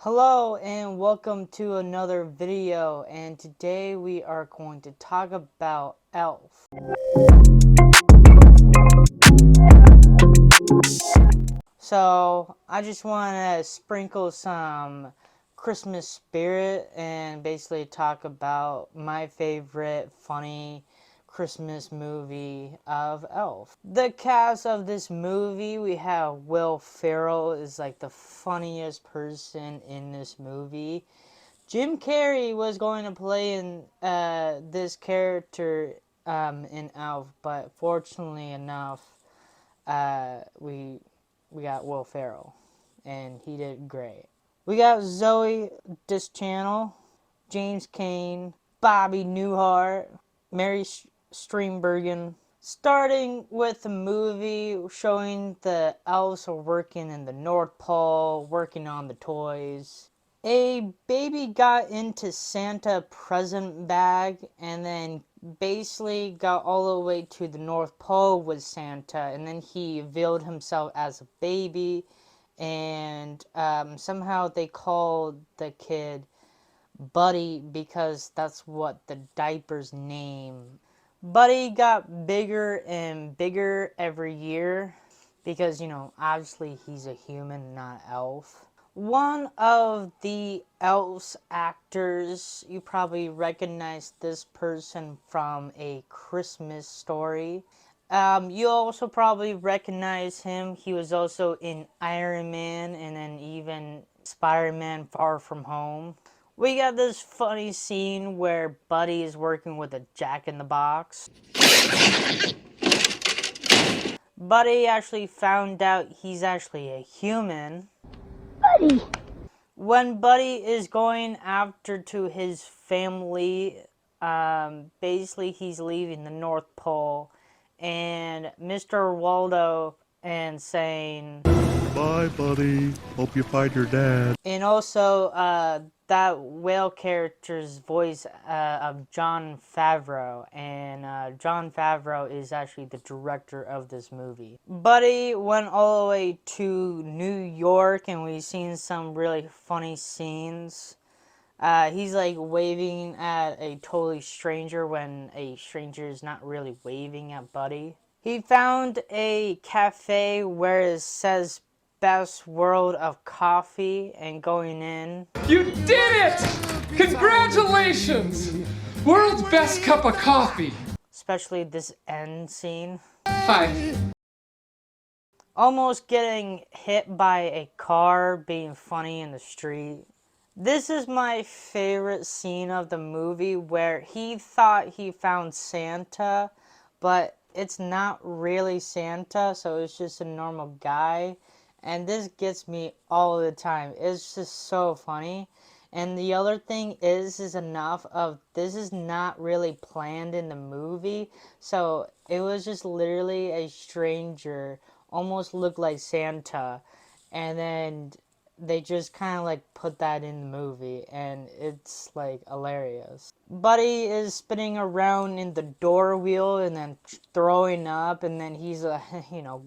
Hello and welcome to another video, and today we are going to talk about Elf. So I just want to sprinkle some Christmas spirit and basically talk about my favorite funny Christmas movie of Elf. The cast of this movie, we have Will Ferrell is like the funniest person in this movie. Jim Carrey was going to play in this character in Elf, but fortunately enough, we got Will Ferrell, and he did great. We got Zoe Deschanel, James Cain, Bobby Newhart, Mary Steenburgen. Starting with the movie showing the elves are working in the North Pole, working on the toys. A baby got into Santa present bag and then basically got all the way to the North Pole with Santa, and then he veiled himself as a baby, and somehow they called the kid Buddy because that's what the diaper's name. Buddy got bigger and bigger every year because, obviously he's a human, not elf. One of the elves actors, you probably recognize this person from A Christmas Story. You also probably recognize him. He was also in Iron Man and then even Spider-Man Far From Home. We got this funny scene where Buddy is working with a Jack-in-the-Box. Buddy actually found out he's actually a human. Buddy! When Buddy is going after to his family, basically he's leaving the North Pole, and Mr. Waldo and saying, "Bye, buddy. Hope you find your dad." and also that whale character's voice of Jon Favreau, and Jon Favreau is actually the director of this movie. Buddy went all the way to New York, and we've seen some really funny scenes. He's like waving at a totally stranger when a stranger is not really waving at Buddy. He found a cafe where it says best world of coffee, and going in. You did it! Congratulations! World's best cup of coffee. Especially this end scene. Hi. Almost getting hit by a car, being funny in the street. This is my favorite scene of the movie where he thought he found Santa, but it's not really Santa, so it's just a normal guy. And this gets me all the time. It's just so funny. And the other thing is enough of this is not really planned in the movie. So it was just literally a stranger, almost looked like Santa. And then they just kind of like put that in the movie, and it's like hilarious. Buddy is spinning around in the door wheel and then throwing up, and then he's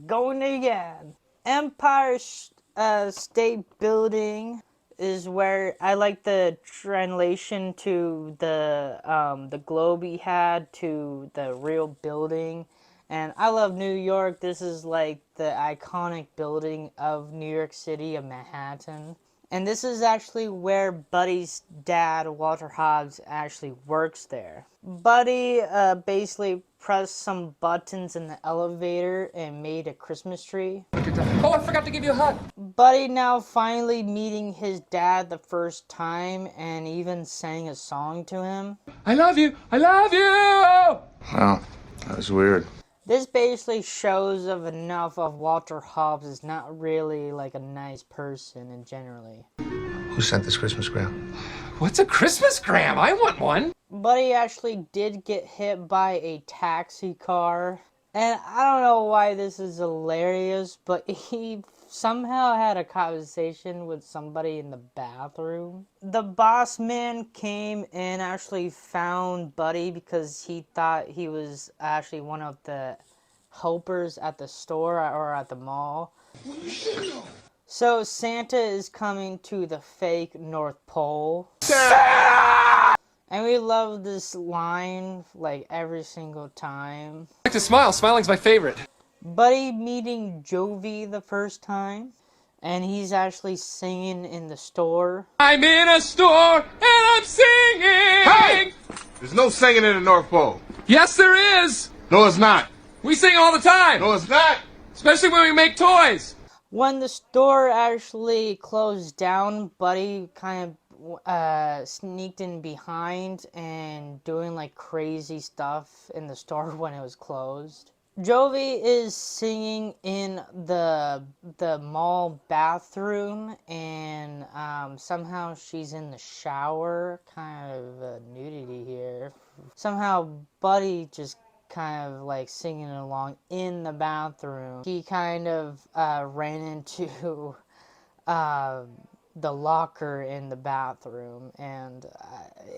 going again. Empire State Building is where I like the translation to the globe he had to the real building. And I love New York. This is like the iconic building of New York City, of Manhattan. And this is actually where Buddy's dad, Walter Hobbs, actually works there. Buddy basically pressed some buttons in the elevator and made a Christmas tree. Oh, I forgot to give you a hug. Buddy now finally meeting his dad the first time and even sang a song to him. I love you. I love you. Wow, that was weird. This basically shows of enough of Walter Hobbs is not really like a nice person and generally. Who sent this Christmas gram? What's a Christmas gram? I want one. Buddy actually did get hit by a taxi car. And I don't know why this is hilarious, but he somehow had a conversation with somebody in the bathroom. The boss man came and actually found Buddy because he thought he was actually one of the helpers at the store or at the mall. So Santa is coming to the fake North Pole. And we love this line like every single time. I like to smile. Smiling's my favorite. Buddy meeting Jovi the first time. And he's actually singing in the store. I'm in a store and I'm singing. Hey! There's no singing in the North Pole. Yes, there is. No, it's not. We sing all the time. No, it's not. Especially when we make toys. When the store actually closed down, Buddy kind of sneaked in behind and doing like crazy stuff in the store when it was closed. Jovi is singing in the mall bathroom, and somehow she's in the shower. Kind of nudity here. Somehow Buddy just kind of like singing along in the bathroom. He kind of ran into the locker in the bathroom, and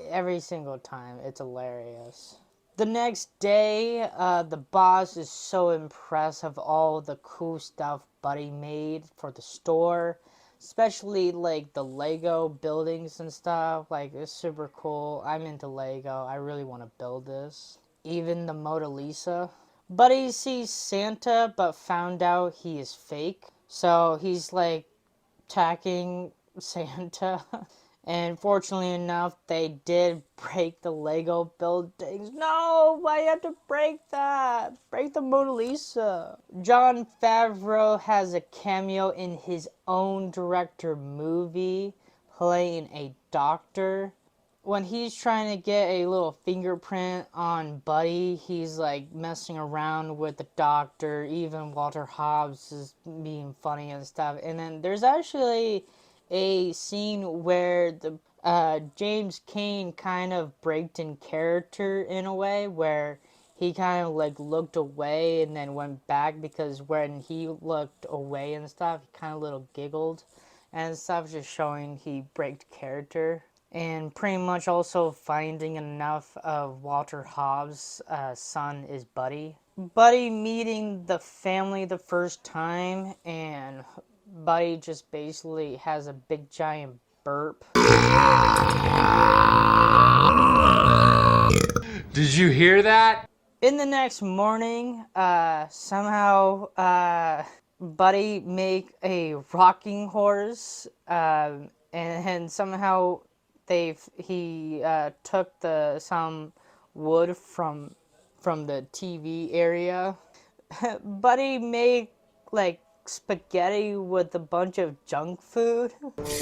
every single time it's hilarious. The next day, the boss is so impressed of all the cool stuff Buddy made for the store, especially like the Lego buildings and stuff. Like, it's super cool. I'm into Lego. I really want to build this. Even the Mona Lisa. Buddy sees Santa but found out he is fake. So he's like attacking Santa. And fortunately enough, they did break the Lego buildings. No, why you have to break that? Break the Mona Lisa. Jon Favreau has a cameo in his own director movie, playing a doctor. When he's trying to get a little fingerprint on Buddy, he's like messing around with the doctor. Even Walter Hobbs is being funny and stuff. And then there's actually a scene where the James Cain kind of braked in character in a way, where he kind of like looked away and then went back, because when he looked away and stuff, he kind of little giggled and stuff, just showing he braked character. And pretty much also finding enough of Walter Hobbs' son is Buddy. Buddy meeting the family the first time, and Buddy just basically has a big giant burp. Did you hear that? In the next morning, somehow Buddy make a rocking horse, and somehow he took some wood from the TV area. Buddy made like spaghetti with a bunch of junk food.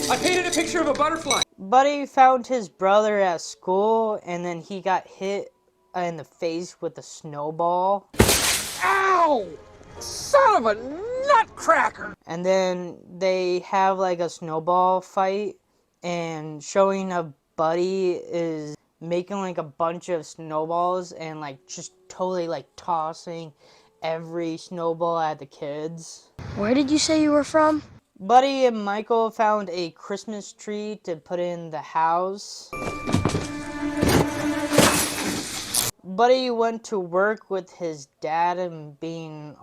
I painted a picture of a butterfly. Buddy found his brother at school, and then he got hit in the face with a snowball. Ow! Son of a nutcracker! And then they have like a snowball fight, and showing a Buddy is making like a bunch of snowballs and like just totally like tossing every snowball at the kids. Where did you say you were from? Buddy and Michael found a Christmas tree to put in the house. Buddy went to work with his dad and being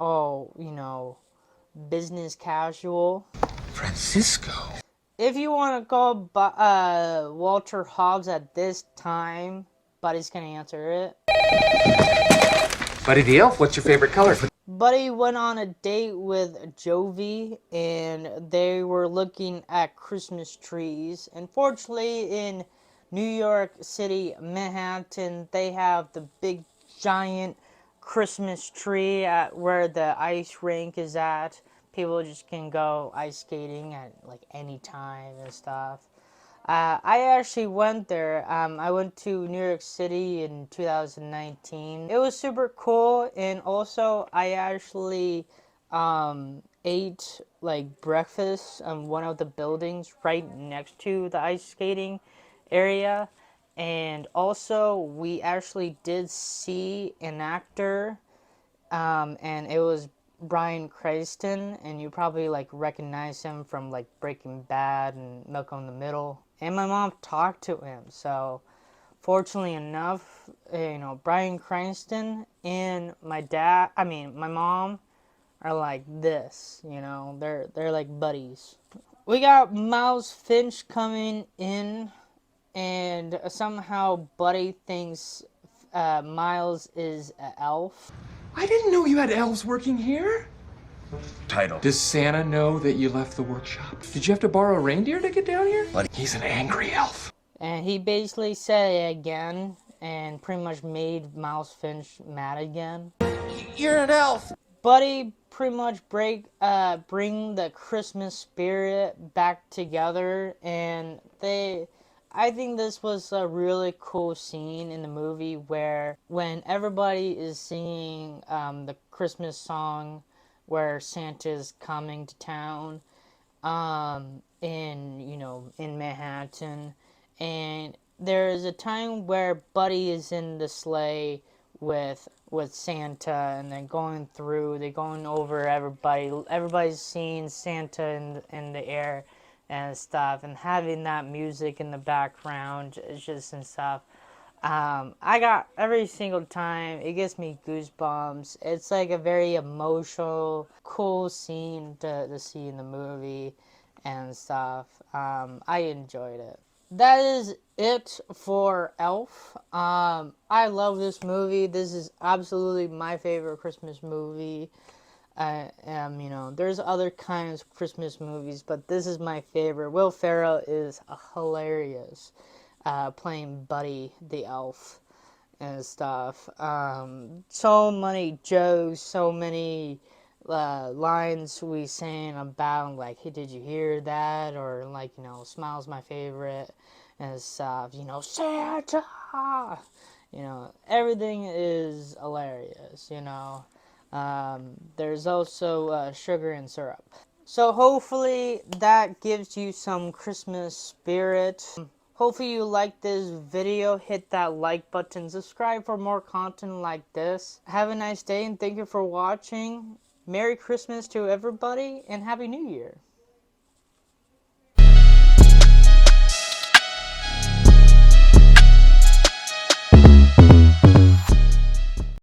business casual. Francisco. If you want to call Walter Hobbs at this time, Buddy's gonna answer it. Buddy the Elf, what's your favorite color? Buddy went on a date with Jovi, and they were looking at Christmas trees. Unfortunately, in New York City, Manhattan, they have the big giant Christmas tree at where the ice rink is at. People just can go ice skating at like any time and stuff. I actually went there. I went to New York City in 2019. It was super cool, and also I actually ate like breakfast on one of the buildings right next to the ice skating area. And also we actually did see an actor, and it was Bryan Cranston, and you probably like recognize him from like Breaking Bad and Malcolm in the Middle. And my mom talked to him, so fortunately enough, Bryan Cranston and my mom are like this, you know, they're like buddies. We got Miles Finch coming in, and somehow Buddy thinks Miles is an elf. I didn't know you had elves working here. Title. Does Santa know that you left the workshop? Did you have to borrow a reindeer to get down here? Buddy. He's an angry elf. And he basically said it again and pretty much made Miles Finch mad again. You're an elf. Buddy pretty much bring the Christmas spirit back together, and I think this was a really cool scene in the movie where when everybody is singing the Christmas song where Santa's coming to town in Manhattan, and there's a time where Buddy is in the sleigh with Santa, and they're going over everybody's seeing Santa in the air and stuff, and having that music in the background is just and stuff. I got every single time, it gives me goosebumps. It's like a very emotional, cool scene to see in the movie and stuff. I enjoyed it. That is it for Elf. I love this movie. This is absolutely my favorite Christmas movie. There's other kinds of Christmas movies, but this is my favorite. Will Ferrell is hilarious, playing Buddy the Elf and stuff. So many jokes, so many lines we saying about, like, hey, did you hear that? Or, like, smile's my favorite and stuff. Santa! Everything is hilarious, There's also sugar and syrup. So hopefully that gives you some Christmas spirit. Hopefully you like this video. Hit that like button. Subscribe for more content like this. Have a nice day and thank you for watching. Merry Christmas to everybody and Happy New Year.